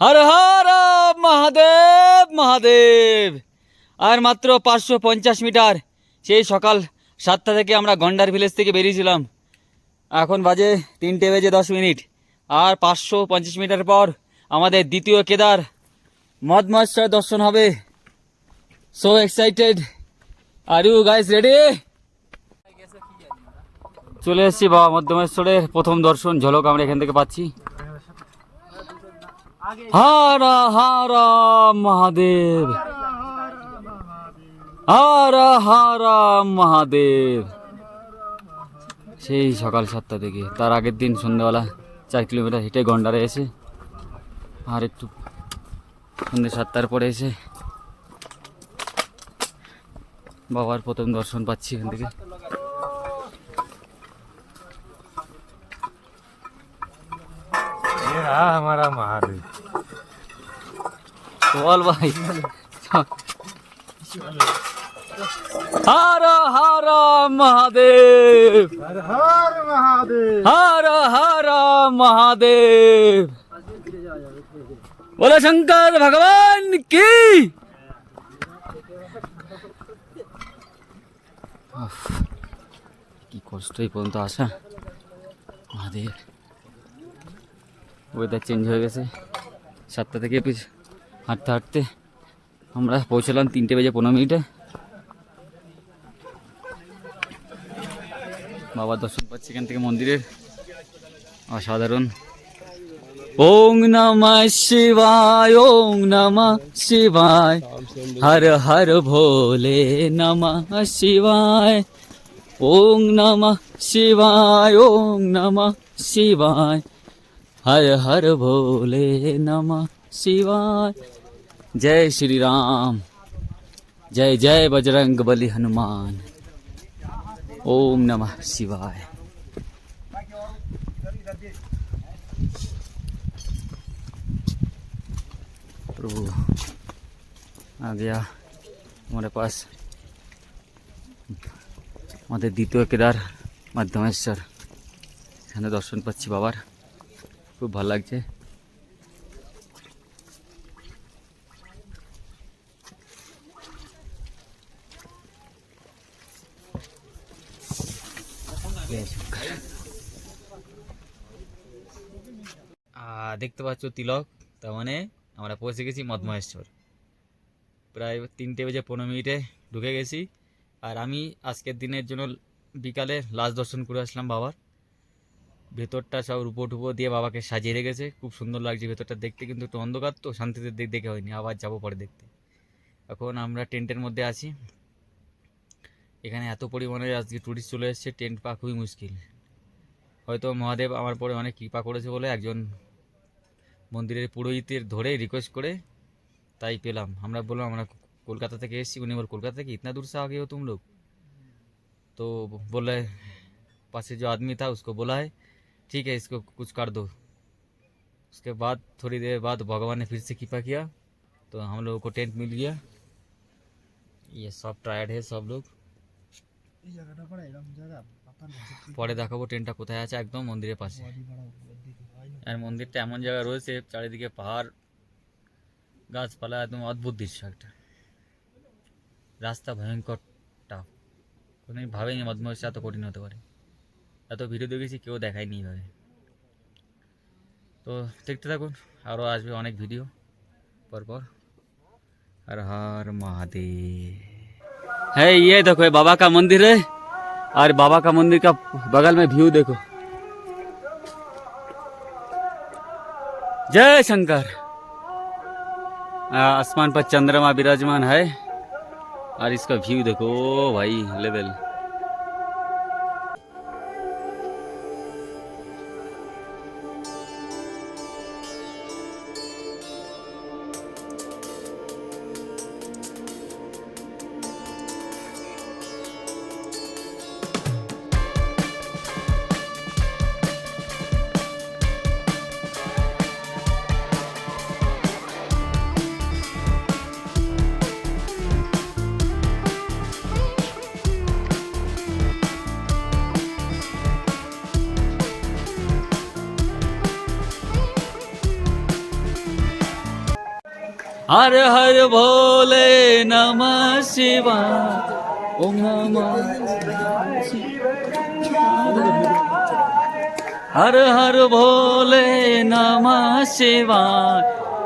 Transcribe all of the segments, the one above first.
হর হর মহাদেব মহাদেব। আর মাত্র 550 মিটার। সেই সকাল 7টা থেকে আমরা গন্ডার ভিলেজ থেকে বেরিয়েছিলাম। এখন বাজে 3:10 আর 550 মিটার পর আমাদের দ্বিতীয় কেদার মদমহেশ্বর দর্শন হবে। So excited. Are you guys ready? চলে এসেছি বাবা মদমহেশ্বরের প্রথম দর্শন ঝলক আমরা এখান থেকে পাচ্ছি। হর হর মহাদেব, হর হর মহাদেব। সেই সকাল 7টা থেকে, তার আগের দিন সন্ধ্যাবেলা 4 কিলোমিটার হেঁটে গন্ডারে এসে আর একটু সন্ধ্যে 7টার পরে এসে বাবার প্রথম দর্শন পাচ্ছি এখান থেকে। हमारा महादेव বল ভাই। হর হর মহাদেব, हर हर महादेव হর হর মহাদেব। বলো শঙ্কর ভগবান কি। কি কষ্ট এই পর্যন্ত আসা। মহাদেব, ওয়েদার চেঞ্জ হয়ে গেছে। 7টা থেকে হাঁটতে হাঁটতে আমরা পৌঁছলাম 3:15। বাবার দর্শন পাচ্ছি এখান থেকে মন্দিরের। অসাধারণ। ওং নমঃ শিবায়, ওং নমঃ শিবায়, হর হর ভোলে নমঃ শিবায়। ওং নমঃ শিবায়, ওং নমঃ শিবায়, हर हर भोले नमः शिवाय। जय श्री राम, जय जय बजरंग बली हनुमान। ओम नमः शिवाय। प्रभु आ गया हमारे पास আমাদের দ্বিতীয় কেদার মদমহেশ্বর। এখানে দর্শন পাচ্ছি বাবার, খুব ভালো লাগছে। দেখতে পাচ্ছ তিলক, তার মানে আমরা পৌঁছে গেছি মদমহেশ্বর। প্রায় 3:15 ঢুকে গেছি। আর আমি আজকের দিনের জন্য বিকালে লাস্ট দর্শন করে আসলাম বাবার। ভেতরটা সব রূপো টুপো দিয়ে বাবাকে সাজিয়ে রেখেছে, খুব সুন্দর লাগছে ভেতরটা দেখতে। কিন্তু একটু অন্ধকার তো, শান্তিতে দেখে হয়নি, আবার যাবো পরে দেখতে। এখন আমরা টেন্টের মধ্যে আছি। এখানে এত পরিমাণে আজকে টুরিস্ট চলে এসেছে, টেন্ট পাওয়া খুবই মুশকিল। হয়তো মহাদেব আমার পরে অনেক কৃপা করেছে বলে একজন মন্দিরের পুরোহিতের ধরে রিকোয়েস্ট করে তাই পেলাম। আমরা বললাম আমরা কলকাতা থেকে এসেছি। উনি বল কলকাতা থেকে इतना दूर से आ गए हो तुम लोग? तो बोले पास से जो आदमी था उसको बोला है ठीक है इसको कुछ कर दो। उसके बाद थोड़ी देर बाद भगवान ने फिर से कृपा किया तो हम लोगों को टेंट मिल गया। ये सब टायर्ड है सब लोग। পরে দেখাবো টেন্টটা কোথায় আছে, একদম মন্দিরের পাশে। আর মন্দিরটা এমন জায়গায় রয়েছে, চারিদিকে পাহাড় গাছপালা, একদম অদ্ভুত দৃশ্য একটা। রাস্তা ভয়ঙ্কর টাফ, কোনোদিন ভাবেনি মদমহেশ্বর এত কঠিন হতে পারে। এত ভিডিও দেখেছি, কেউ দেখায়নি এইভাবে। তো দেখতে থাকুন, আরও আসবে অনেক ভিডিও পরপর। हर हर महादेव। है ये देखो, ये बाबा का मंदिर है। और बाबा का मंदिर का बगल में व्यू देखो। जय शंकर। आसमान पर चंद्रमा विराजमान है और इसका व्यू देखो भाई, लेवल। हर हर भोले नमः शिवाय ओम नमः हर हर भोले नमः शिवाय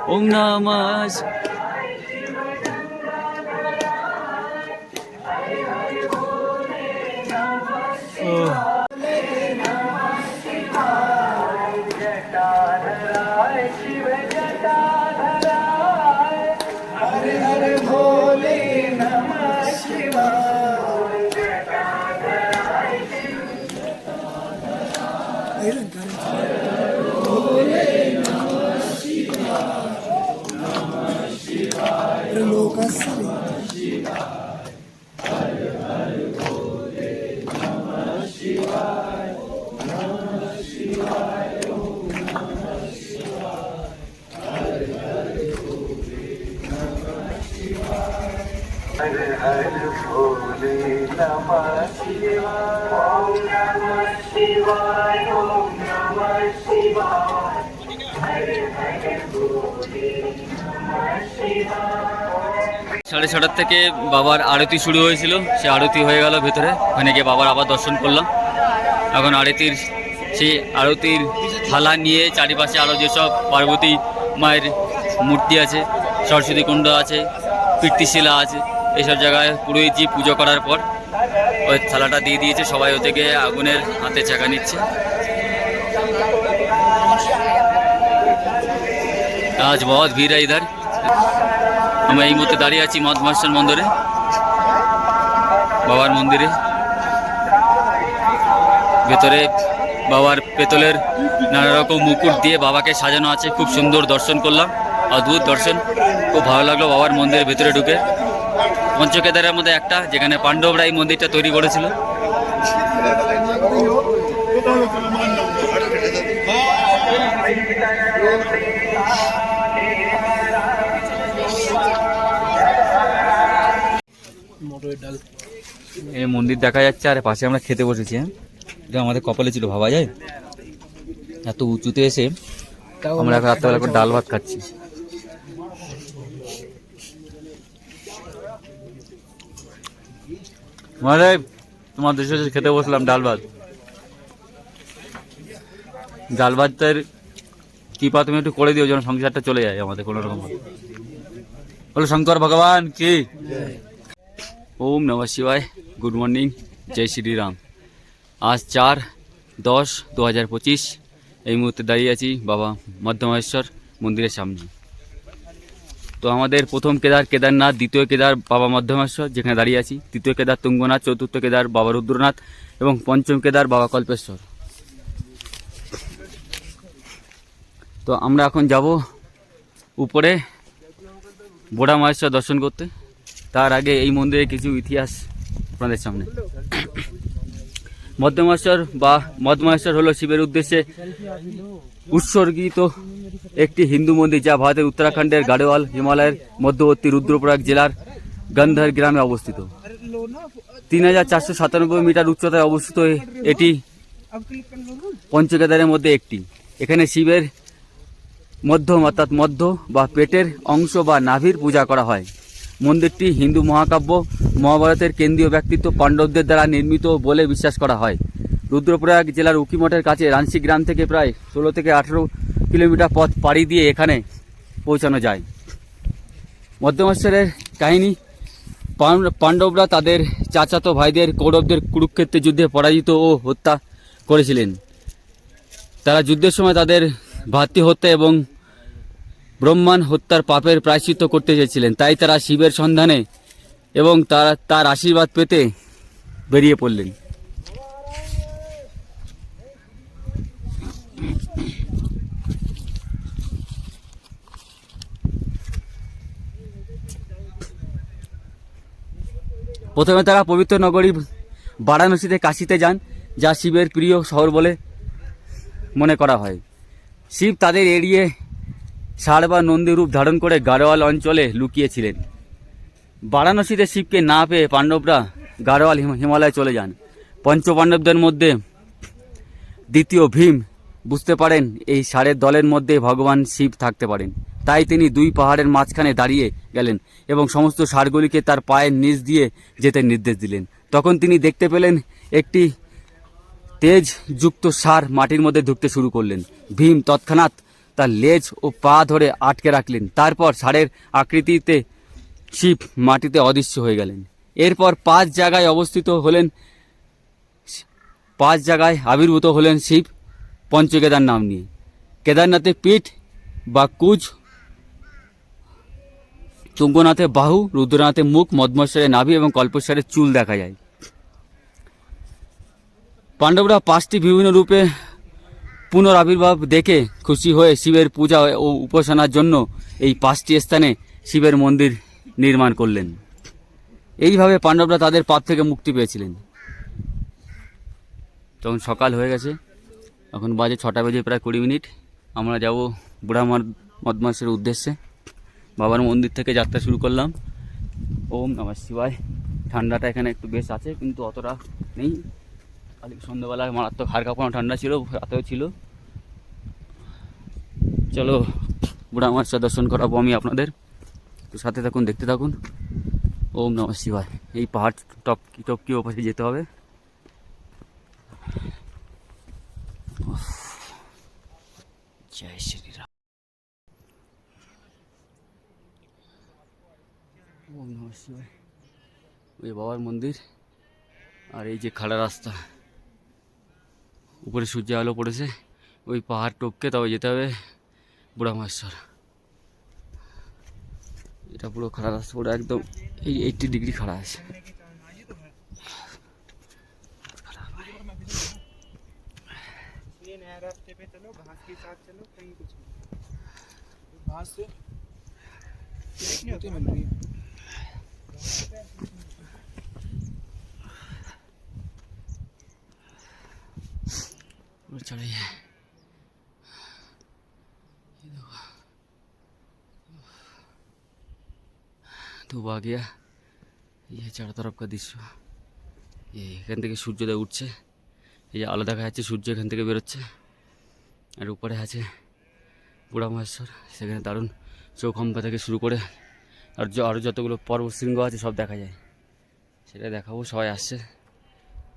ओम नमः সাড়ে ছটার থেকে বাবার আরতি শুরু হয়েছিল, সে আরতি হয়ে গেল ভেতরে, ওখানে গিয়ে বাবার আবার দর্শন করলাম। এখন আরতির সেই আরতির থালা নিয়ে চারিপাশে আরও যেসব পার্বতী মায়ের মূর্তি আছে, সরস্বতী কুণ্ড আছে, কীর্তিশিলা আছে, এইসব জায়গায় পুরোহিতজি পুজো করার পর ওই থালাটা দিয়ে দিয়েছে, সবাই ওতে গিয়ে আগুনের হাতে চাকা নিচ্ছে। আজ বহুত ভিড় है इधर। আমরা এই মুহূর্তে দাঁড়িয়ে আছি মদমাস্টার মন্দিরে, বাবার মন্দিরে। ভেতরে বাবার পেতলের নানা রকম মুকুট দিয়ে বাবাকে সাজানো আছে, খুব সুন্দর দর্শন করলাম, অদ্ভুত দর্শন, খুব ভালো লাগলো বাবার মন্দিরের ভেতরে ঢুকে। পঞ্চকেদারের মধ্যে একটা, যেখানে পাণ্ডবরা এই মন্দিরটা তৈরি করেছিল। এই মন্দির দেখা যাচ্ছে, আর পাশে আমরা খেতে বসেছি। হ্যাঁ, এটা আমাদের কপালে ছিল, ভাবা যায়? এত উঁচুতে এসে আমরা রাত্রেবেলা করে ডাল ভাত খাচ্ছি। মানে তোমাদের সাথে খেতে বসলাম ডাল ভাত। ডাল ভাতের কৃপা তুমি একটু করে দিও যেন সংসারটা চলে যায় আমাদের কোনো রকম। বলো শঙ্কর ভগবান কি। ओम नमः शिवाय। गुड मॉर्निंग, जय श्री राम। आज 4/10/2025 এই মুহূর্তে দাঁড়িয়ে আছি বাবা মধ্যমহেশ্বর মন্দিরের সামনে। তো আমাদের প্রথম কেদার কেদারনাথ, দ্বিতীয় কেদার বাবা মধ্যমহেশ্বর যেখানে দাঁড়িয়ে আছি, তৃতীয় কেদার তুঙ্গনাথ, চতুর্থ কেদার বাবা রুদ্রনাথ এবং পঞ্চম কেদার বাবা কল্পেশ্বর। তো আমরা এখন যাব উপরে বোড়া মহেশ্বর দর্শন করতে। তার আগে এই মন্দিরে কিছু ইতিহাস আপনাদের সামনে। মধ্যমহেশ্বর বা মদমহেশ্বর হলো শিবের উদ্দেশ্যে উৎসর্গিত একটি হিন্দু মন্দির, যা ভারতের উত্তরাখণ্ডের গাড়োয়াল হিমালয়ের মধ্যবর্তী রুদ্রপ্রয়াগ জেলার গন্ধর গ্রামে অবস্থিত। 3497 মিটার উচ্চতায় অবস্থিত এটি পঞ্চকেদারের মধ্যে একটি। এখানে শিবের মধ্যম অর্থাৎ মধ্য বা পেটের অংশ বা নাভির পূজা করা হয়। মন্দিরটি হিন্দু মহাকাব্য মহাভারতের কেন্দ্রীয় ব্যক্তিত্ব পাণ্ডবদের দ্বারা নির্মিত বলে বিশ্বাস করা হয়। রুদ্রপ্রয়াগ জেলার উকিমঠের কাছে রাঞ্চি গ্রাম থেকে প্রায় 16 থেকে 18 কিলোমিটার পথ পাড়ি দিয়ে এখানে পৌঁছানো যায়। মধ্যমেশ্বরের কাহিনী, পাণ্ডবরা তাদের চাচাতো ভাইদের কৌরবদের কুরুক্ষেত্রের যুদ্ধে পরাজিত ও হত্যা করেছিলেন। তারা যুদ্ধের সময় তাদের ভাতৃ হত্যা এবং ব্রহ্মাণ হত্যার পাপের প্রায়শ্চিত্ত করতে চেয়েছিলেন, তাই তারা শিবের সন্ধানে এবং তার আশীর্বাদ পেতে বেরিয়ে পড়লেন। প্রথমে তারা পবিত্র নগরী বারাণসীতে কাশীতে যান, যা শিবের প্রিয় শহর বলে মনে করা হয়। শিব তাদের এড়িয়ে ষাঁড় বা নন্দী রূপ ধারণ করে গাড়োয়াল অঞ্চলে লুকিয়েছিলেন। বারাণসীতে শিবকে না পেয়ে পাণ্ডবরা গাড়োয়াল হিমালয়ে চলে যান। পঞ্চপাণ্ডবদের মধ্যে দ্বিতীয় ভীম বুঝতে পারেন এই ষাঁড়ের দলের মধ্যে ভগবান শিব থাকতে পারেন। তাই তিনি দুই পাহাড়ের মাঝখানে দাঁড়িয়ে গেলেন এবং সমস্ত ষাঁড়গুলিকে তার পায়ের নিচ দিয়ে যেতে নির্দেশ দিলেন। তখন তিনি দেখতে পেলেন একটি তেজযুক্ত ষাঁড় মাটির মধ্যে ঢুকতে শুরু করলেন। ভীম তৎক্ষণাৎ তার লেজ ও পা ধরে আটকে রাখলেন। তারপর ষাঁড়ের আকৃতিতে শিব মাটিতে অদৃশ্য হয়ে গেলেন। এরপর 5 জায়গায় অবস্থিত হলেন, 5 জায়গায় আবির্ভূত হলেন শিব পঞ্চকেদার নাম নিয়ে। কেদারনাথে পিঠ বা কুজ, তুঙ্গনাথে বাহু, রুদ্রনাথে মুখ, মধ্যমশ্বরে নাভি এবং কল্পেশ্বরে চুল দেখা যায়। পাণ্ডবরা 5টি বিভিন্ন রূপে পুনরাবির্ভাব দেখে খুশি হয়ে শিবের পূজা ও উপাসনার জন্য এই 5টি স্থানে শিবের মন্দির নির্মাণ করলেন। এইভাবে পাণ্ডবরা তাদের পাপ থেকে মুক্তি পেয়েছিলেন। তখন সকাল হয়ে গেছে, এখন বাজে 6টা বেজে প্রায় 20 মিনিট। আমরা যাব বুড়ামার মদমাসের উদ্দেশ্যে। বাবার মন্দির থেকে যাত্রা শুরু করলাম। ওম নমঃ শিবায়। ঠান্ডাটা এখানে একটু বেশ আছে, কিন্তু অতটা নেই। খালি সন্ধ্যাবেলায় মারাত্মক হাড় কাঁপানো ঠান্ডা ছিল, রাতেও ছিল। চলো বুড়ামার দর্শন করাবো আমি আপনাদের, তো সাথে থাকুন, দেখতে থাকুন। ওম নমঃ শিবায়। এই পাহাড় টপকি ওপাশে যেতে হবে। জয় শ্রীরাম। ওম নমঃ শিবায়। ওই বাবার মন্দির, আর এই যে খাড়া রাস্তা, উপরে সূর্য আলো পড়েছে। ওই পাহাড় টপকে তবে যেতে হবে বুড়ামাশ্বর। এটা পুরো খাড়া রাস্তা, পুরো একদম এই 80 ডিগ্রি খাড়া আছে। रास्ते पे चलो, घास के साथ चलो, कहीं कुछ नहीं। घास से नहीं होती मिल रही है। चढ़ाइए, धूप आ गया। ये चारों तरफ का दृश्य, ये এখান থেকে সূর্যোদয় উঠছে। এই যে আলো দেখা যাচ্ছে, সূর্য এখান থেকে বেরোচ্ছে। আর উপরে আছে বুড়ামাশ্বর, সেখানে দারুণ চৌখাম্বা থেকে শুরু করে আরও যতগুলো পর্বত শৃঙ্গ আছে সব দেখা যায়। সেটা দেখাবো, সবাই আসছে।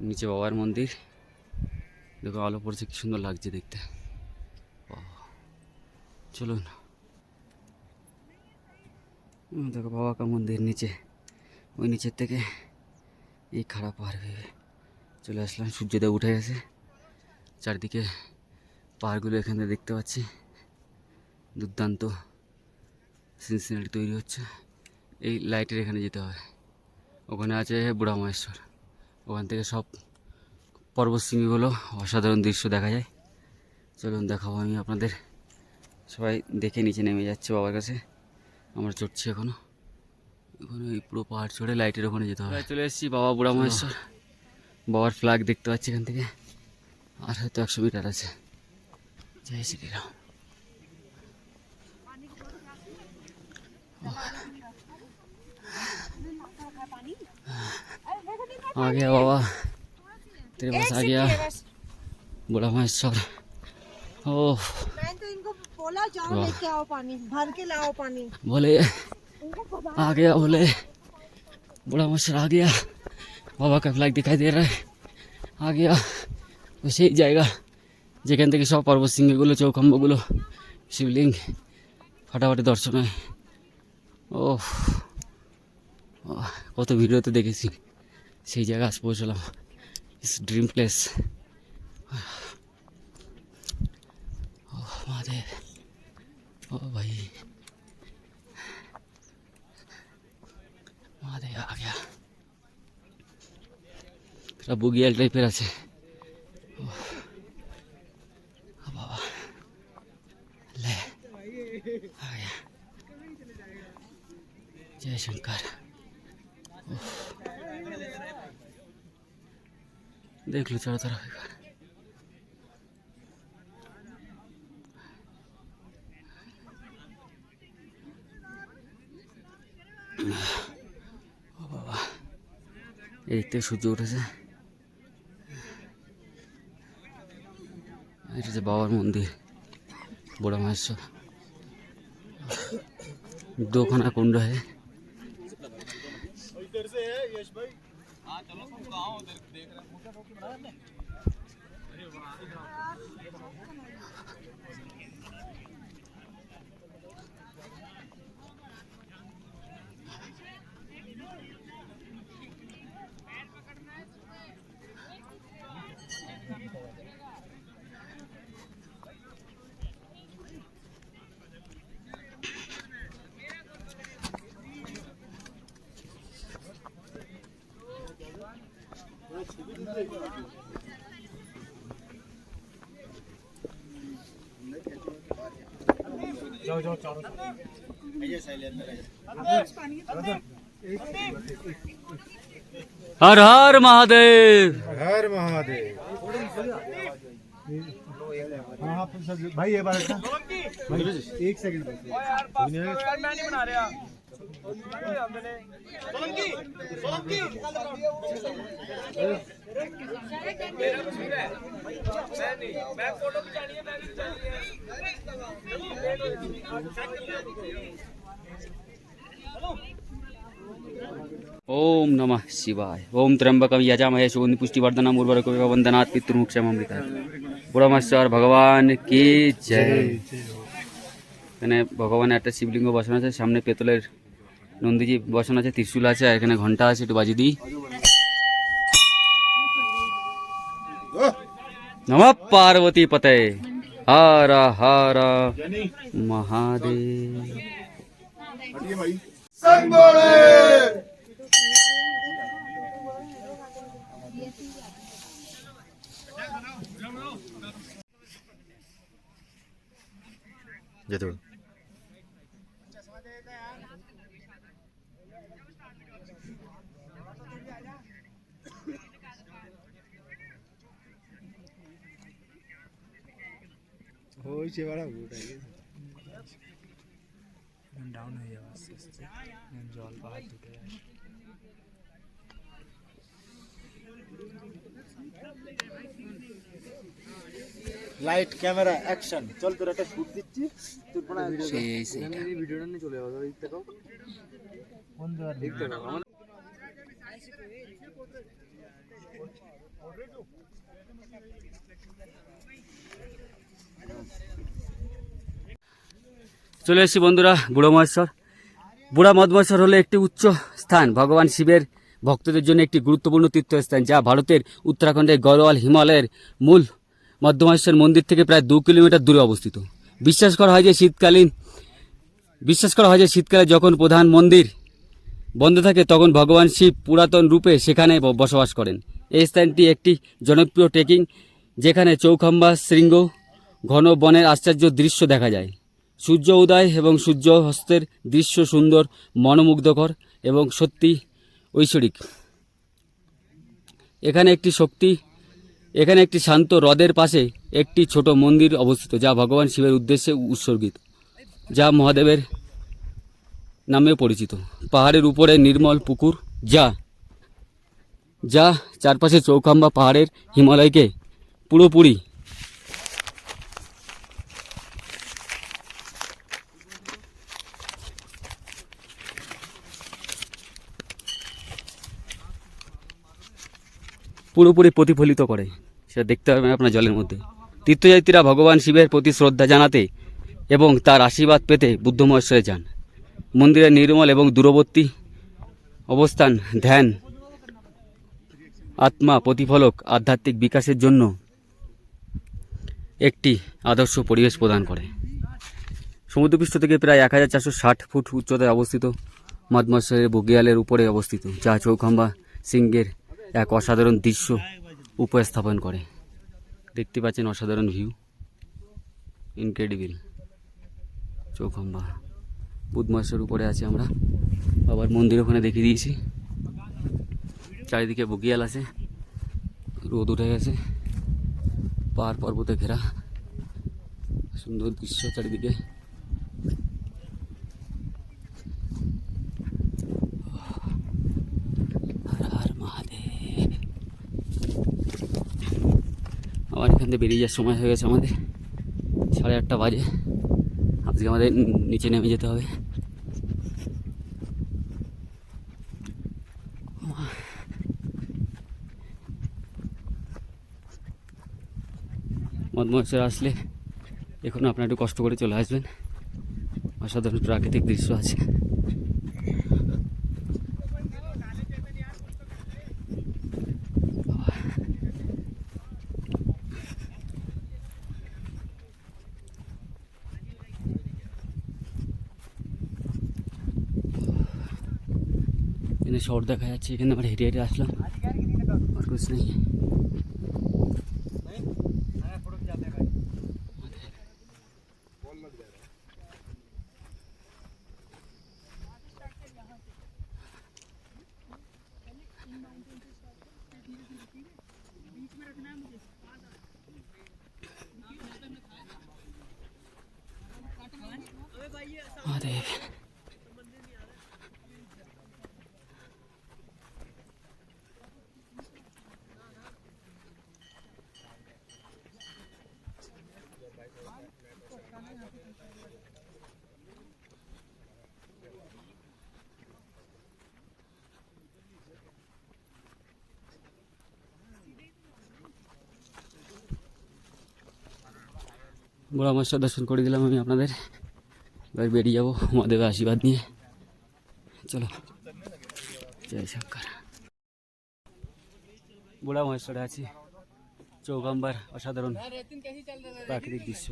নিচে বাবার মন্দির, দেখো আলো পড়ছে, কি সুন্দর লাগছে দেখতে। চলুন, দেখো বাবা কা মন্দির নিচে, ওই নিচের থেকে এই খারাপ পাহাড় ভেবে চলে আসলাম। সূর্যোদয় উঠে গেছে, চারদিকে পাহাড়গুলো এখানে দেখতে পাচ্ছি। দুর্দান্ত সিনারি তৈরি হচ্ছে। এই লাইটের এখানে যেতে হবে, ওখানে আছে বুড়ামাশ্বর। ওখান থেকে সব পর্বত শৃঙ্গগুলো অসাধারণ দৃশ্য দেখা যায়। চলুন দেখাবো আমি আপনাদের। সবাই দেখে নিচে নেমে যাচ্ছে বাবার কাছে, আমরা চড়ছি এখনো। ওখানে এই পুরো পাহাড় চড়ে লাইটের ওখানে যেতে হবে। চলে এসেছি বাবা বুড়ামাশ্বর। বাবার ফ্ল্যাগ দেখতে পাচ্ছি এখান থেকে, আর হয়তো 100 মিটার আছে। জয় শ্রীরাম। आ गया बाबा, तेरे पास आ गया बुढ़ामाश्वर। ओह, मैं तो इनको बोला जाओ लेके आओ पानी, भर के लाओ पानी। बोले आ गया, बोले बुढ़ामाश्वर आ गया। बाबा का फ्लैग दिखाई दे रहा है, आ गया। तो সেই জায়গা যেখান থেকে সব পর্বত শৃঙ্গগুলো, চৌখাম্বগুলো, শিবলিঙ্গ ফাটাফাটি দর্শন হয়। ও কত ভিডিওতে দেখেছি, সেই জায়গা আজ পৌঁছলাম। It's dream place. ও মহাদেব, ও ভাই মহাদেব আ গিয়া। এটা বুগিয়াল টাইপের আছে। বাবা ले आ गया। जय शंकर। देख लो चारों तरफ एक बार। ও বাবা, এদিক থেকে সূর্য উঠেছে। এটা যে বাবার মন্দির বুড়া মহেশ্বর, দোখানা কুণ্ড है। हर हर महादेव। हर महादेव। हाँ हाँ भाई ये बात भाई एक सेकंड मैं नहीं बना रहा मैं फोटो खिंचानी है, मैं भी ओम नमः शिवाय। ओम त्र्यंबकम यजामहे सुगंधि पुष्टिवर्धनम उर्वरकमिव वंदनात् पितृमुक्षममृतात्। বুড়ামাশ্বর ভগবান কি জয়। এখানে ভগবানের একটা শিবলিঙ্গ বসানো আছে, সামনে পেতলের নন্দীজি বসানো আছে, ত্রিশূল আছে, আর এখানে ঘন্টা আছে, একটু বাজি দিই। নমঃ পার্বতী পতে হর হর মহাদেব। যেতে হয়েছে বাড়া ডাউন হয়ে যাবে আস্তে আস্তে, জল পাহাড় ঢুকে যাবে। লাইট ক্যামেরা অ্যাকশন চল, তোর একটা শুট দিচ্ছি, তোর পড়া ভিডিওটা নিয়ে চলে যাবো, দেখতে দাও কোন জায়গা দেখতে দাও আমার চলে এসেছি বন্ধুরা বুড়ো মহেশ্বর। বুড়া মদমহেশ্বর হলো একটি উচ্চ স্থান, ভগবান শিবের ভক্তদের জন্য একটি গুরুত্বপূর্ণ তীর্থস্থান, যা ভারতের উত্তরাখণ্ডের গড়ওয়াল হিমালয়ের মূল মদমহেশ্বর মন্দির থেকে প্রায় 2 কিলোমিটার দূরে অবস্থিত। বিশ্বাস করা হয় যে শীতকালে যখন প্রধান মন্দির বন্ধ থাকে তখন ভগবান শিব পুরাতন রূপে সেখানে বসবাস করেন। এই স্থানটি একটি জনপ্রিয় ট্রেকিং, যেখানে চৌখাম্বা শৃঙ্গ ঘন বনের আশ্চর্য দৃশ্য দেখা যায়। সূর্য উদয় এবং সূর্য অস্তের দৃশ্য সুন্দর, মনোমুগ্ধকর এবং সত্যি ঐশ্বরিক। এখানে একটি শান্ত হ্রদের পাশে একটি ছোট মন্দির অবস্থিত, যা ভগবান শিবের উদ্দেশ্যে উৎসর্গিত, যা মহাদেবের নামেও পরিচিত। পাহাড়ের উপরে নির্মল পুকুর, যা চারপাশে চৌখাম্বা পাহাড়ের হিমালয়কে পুরোপুরি প্রতিফলিত করে, সেটা দেখতে পাবেন আপনার জলের মধ্যে। তীর্থযাত্রীরা ভগবান শিবের প্রতি শ্রদ্ধা জানাতে এবং তার আশীর্বাদ পেতে বুদ্ধ মহেশ্বরে যান। মন্দিরের নির্মল এবং দূরবর্তী অবস্থান ধ্যান, আত্মা প্রতিফলক আধ্যাত্মিক বিকাশের জন্য একটি আদর্শ পরিবেশ প্রদান করে। সমুদ্রপৃষ্ঠ থেকে প্রায় 1460 ফুট উচ্চতায় অবস্থিত মদমহেশ্বরের বগিয়ালের উপরে অবস্থিত, যা চৌখাম্বা শৃঙ্গের এক অসাধারণ দৃশ্য উপস্থাপন করে। দেখতে পাচ্ছেন অসাধারণ ভিউ, ইনক্রেডিবল। চৌখাম্বা বুধমহেশ্বর উপরে আছি আমরা, বাবার মন্দির ওখানে দেখিয়ে দিয়েছি। চারিদিকে বগিয়াল আছে, রোদ উঠে গেছে, পাহাড় পর্বতে ঘেরা সুন্দর দৃশ্য চারিদিকে। হর হর মহাদেব। আমার এখান থেকে বেরিয়ে যাওয়ার সময় হয়ে গেছে আমাদের 8:30 বাজে। আজকে আমাদের নিচে নেমে যেতে হবে। মদমহেশ্বর আসলে এখন আপনারা একটু কষ্ট করে চলে আসবেন, অসাধারণ প্রাকৃতিক দৃশ্য আছে। এখানে শহর দেখা যাচ্ছে, এখানে আমরা হেঁটে হেঁটে আসলাম, আর কিছু নেই। महादेव বড় মহাশয় দর্শন করে দিলাম আমি আপনাদের। এবার বেরিয়ে যাবো মহাদেবের আশীর্বাদ নিয়ে। চলো, জয় শঙ্কর। বুড়া মহেশ্বরে আছি, চৌগাম্বার অসাধারণ প্রাকৃতিক দৃশ্য।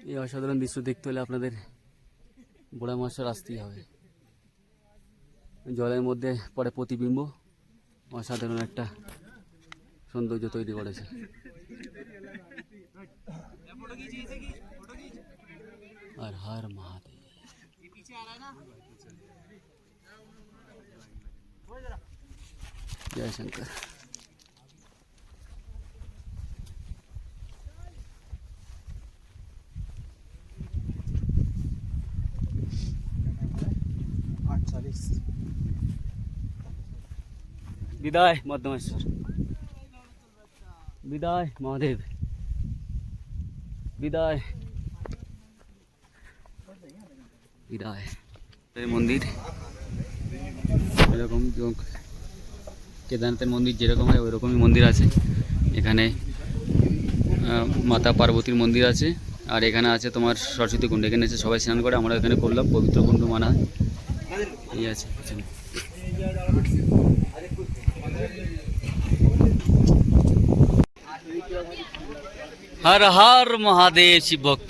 এই অসাধারণ দৃশ্য দেখতে হলে আপনাদের বুড়া মহেশ্বর আসতেই হবে। জলের মধ্যে পড়ে প্রতিবিম্ব, অসাধারণ একটা সৌন্দর্য তৈরি করেছে। আর হর মহাদেব। জয় শঙ্কর। বিদায় মধ্যমেশ্বর, বিদায় মহাদেব, বিদায় বিদায়। মন্দির এরকম কেদারনাথের মন্দির যেরকম হয় ওই রকমই মন্দির আছে। এখানে মাতা পার্বতীর মন্দির আছে, আর এখানে আছে তোমার সরস্বতী কুণ্ড। এখানে এসে সবাই স্নান করে, আমরা এখানে করলাম, পবিত্র কুণ্ড মানা হয়। এই আছে পিছনে। হর হর মহাদেব শিব ভক্ত।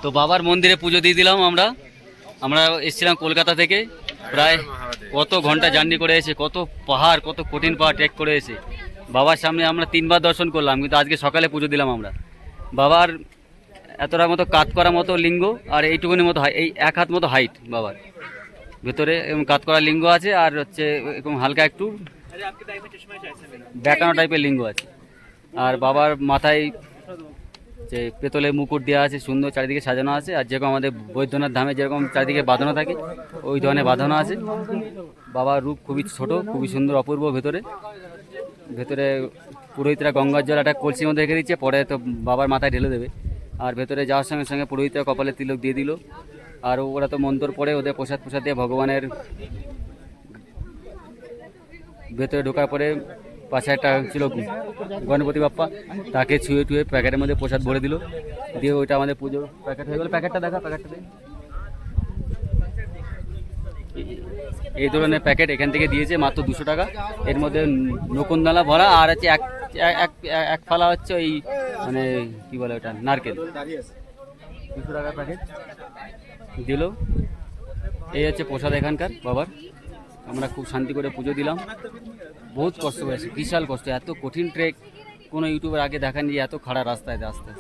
তো বাবার মন্দিরে পুজো দিয়ে দিলাম আমরা। আমরা এসেছিলাম কলকাতা থেকে, প্রায় কত ঘন্টা জার্নি করে এসে, কত পাহাড়, কত কঠিন পাহাড় ট্রেক করে এসে বাবার সামনে আমরা 3 বার দর্শন করলাম। কিন্তু আজকে সকালে পুজো দিলাম আমরা। বাবার এতটা মতো কাত করা মতো লিঙ্গ, আর এইটুকুনি মতো এই 1 হাত মতো হাইট বাবার ভেতরে, এবং কাত করা লিঙ্গ আছে, আর হচ্ছে এরকম হালকা একটু ব্যাকানো টাইপের লিঙ্গ আছে। আর বাবার মাথায় যে পেতলের মুকুট দেওয়া আছে, সুন্দর চারিদিকে সাজানো আছে। আর যেরকম আমাদের বৈদ্যনাথ ধামে যেরকম চারিদিকে বাঁধানো থাকে, ওই ধরনের বাঁধানো আছে। বাবার রূপ খুবই ছোট, খুবই সুন্দর, অপূর্ব। ভেতরে ভেতরে পুরোহিতরা গঙ্গার জল একটা কলসির মধ্যে রেখে দিচ্ছে, পরে তো বাবার মাথায় ঢেলে দেবে। আর ভেতরে যাওয়ার সঙ্গে সঙ্গে পুরোহিতরা কপালে তিলক দিয়ে দিল। আর ওরা তো মন্ত্র পড়ে, ওদের প্রসাদ দিয়ে ভগবানের ভেতরে ঢোকার পরে পাশে একটা ছিল গণপতি বাপ্পা, তাকে ছুঁয়ে টুয়ে প্যাকেটের মধ্যে প্রসাদ ভরে দিল। দিয়ে ওইটা আমাদের পুজোর প্যাকেট হয়ে গেল। প্যাকেটটা দেখা, প্যাকেটটা দেখ, এই ধরনের প্যাকেট এখান থেকে দিয়েছে মাত্র 200 টাকা। এর মধ্যে নকুনদানা ভরা, আর হচ্ছে এক ফালা হচ্ছে ওই মানে কি বলে ওটা, নারকেল। 200 টাকার প্যাকেট দিল। এই হচ্ছে প্রসাদ এখানকার বাবার। আমরা খুব শান্তি করে পুজো দিলাম। বহুত কষ্ট হয়েছে, বিশাল কষ্ট, এত কঠিন ট্রেক কোনো ইউটিউবের আগে দেখানি, এত খাড়া রাস্তায় আস্তে আস্তে।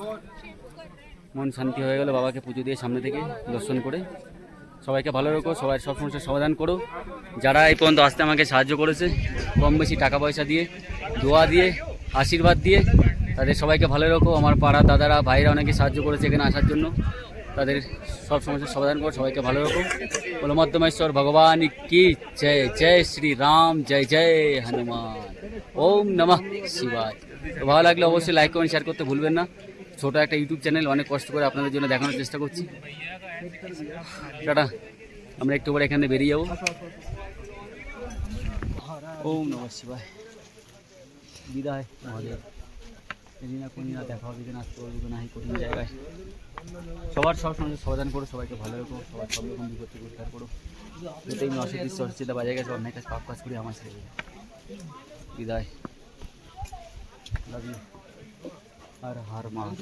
মন শান্তি হয়ে গেল বাবাকে পুজো দিয়ে সামনে থেকে দর্শন করে। সবাইকে ভালো রেখো, সবাই সব সমস্যার সমাধান করো। যারা এই পর্যন্ত আসতে আমাকে সাহায্য করেছে কম বেশি টাকা পয়সা দিয়ে, দোয়া দিয়ে, আশীর্বাদ দিয়ে, তাদের সবাইকে ভালো রেখো। আমার পাড়া দাদারা ভাইরা অনেকে সাহায্য করেছে এখানে আসার জন্য, তাদের সব সমস্যার সমাধান করো। সবাইকে ভালো রেখো। বলো মধ্যমেশ্বর ভগবান কি জয়, জয় শ্রী রাম, জয় জয় হনুমান, ওম নমঃ শিবায়। তো ভালো লাগলে অবশ্যই লাইক কমেন্ট শেয়ার করতে ভুলবেন না। ছোট একটা ইউটিউব চ্যানেল, অনেক কষ্ট করে আপনাদের জন্য দেখানোর চেষ্টা করছি। টাটা, আমরা একটু পরে এখানে বেরিয়ে যাবো। ওম নমঃ শিবায়। বিদায় মহাদেব। এদিন না কোনদিন আর দেখা হবে কিনা, আসতে পারবো না এই কঠিন জায়গায়। সবার সব সমস্যার সমাধান করো, সবাইকে ভালো রেখো, সবার সব রকম বিপদ থেকে উদ্ধার করো। যাতে আমি অসুবিধা বাজে গেছে, অনেক কাজ পাপ কাজ করে আমার ছেড়ে দেবে। বিদায়, লাভ ইউ। হর হর মহাদেব।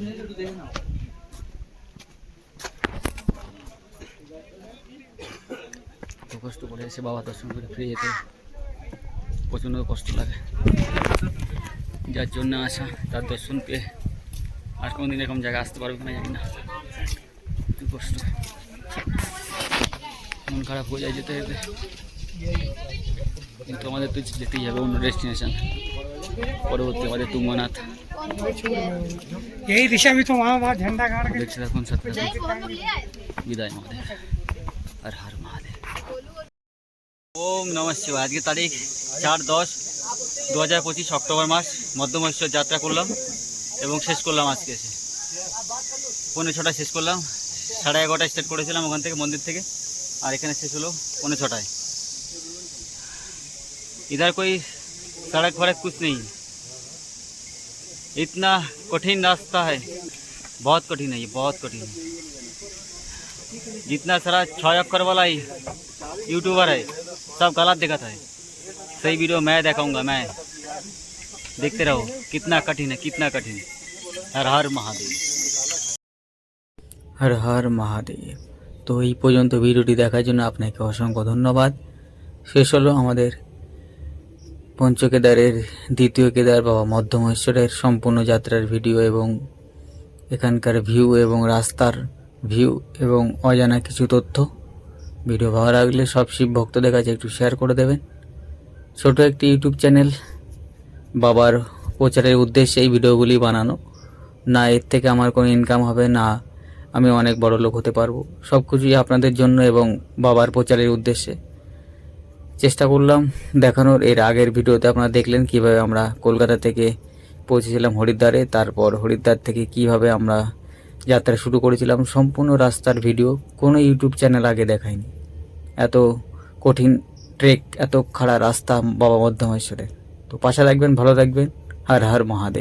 এত কষ্ট করে এসে বাবা দর্শন করে ফিরে যেতে প্রচণ্ড কষ্ট লাগে। যার জন্য আসা, তার দর্শন পেয়ে আর কোনোদিন এরকম জায়গায় আসতে পারবো কিনা জানি না, একটু কষ্ট, মন খারাপ হয়ে যায় যেতে যেতে। কিন্তু আমাদের তো যেতেই হবে অন্য ডেস্টিনেশন, পরবর্তী আমাদের তুঙ্গনাথ। यही दिशा में तो वहाँ वहाँ झंडा गाड़ के দেখতে থাকুন, সাথে থাকুন। বিদায় মহাদেব, হর হর মহাদেব। ওম নমঃ শিবায়। আজকে তারিখ 4/10/2025, অক্টোবর মাস। মধ্যমেশ্বর যাত্রা করলাম এবং শেষ করলাম আজকে এসে 5:45 শেষ করলাম। 11:30 স্টার্ট করেছিলাম ওখান থেকে, মন্দির থেকে, আর এখানে শেষ হলো 5:45। इधर कोई सड़क फड़क कुछ नहीं, इतना कठिन रास्ता है, बहुत कठिन है ये, बहुत कठिन है। जितना सारा 6 अक्षर वाला ही यूट्यूबर है सब गलत दिखाता है। सही वीडियो मैं दिखाऊंगा, मैं, देखते रहो कितना कठिन है, कितना कठिन है। हर हर महादेव। হর হর মহাদেব। তো এই পর্যন্ত ভিডিওটি দেখার জন্য আপনাকে অসংখ্য ধন্যবাদ। শেষ হলো আমাদের পঞ্চকেদারের দ্বিতীয় কেদার বাবা মধ্যমেশ্বরের সম্পূর্ণ যাত্রার ভিডিও এবং এখানকার ভিউ এবং রাস্তার ভিউ এবং অজানা কিছু তথ্য। ভিডিও ভালো লাগলে সব শিব ভক্তদের কাছে একটু শেয়ার করে দেবেন। ছোট একটি ইউটিউব চ্যানেল, বাবার প্রচারের উদ্দেশ্যে এই ভিডিওগুলি বানানো। না এর থেকে আমার কোনো ইনকাম হবে, না আমি অনেক বড় লোক হতে পারবো, সব কিছুই আপনাদের জন্য এবং বাবার প্রচারের উদ্দেশ্যে চেষ্টা করলাম দেখানোর। এর আগের ভিডিওতে আপনারা দেখলেন কিভাবে আমরা কলকাতা থেকে পৌঁছেছিলাম হরিদ্বারে, তারপর হরিদ্বার থেকে কিভাবে আমরা যাত্রা শুরু করেছিলাম। সম্পূর্ণ রাস্তার ভিডিও কোনো ইউটিউব চ্যানেল আগে দেখায়নি। এত কঠিন ট্রেক, এত খাড়া রাস্তা বাবা মধ্যমেশ্বরের। তো পাশে থাকবেন, ভালো থাকবেন। হর হর মহাদেব।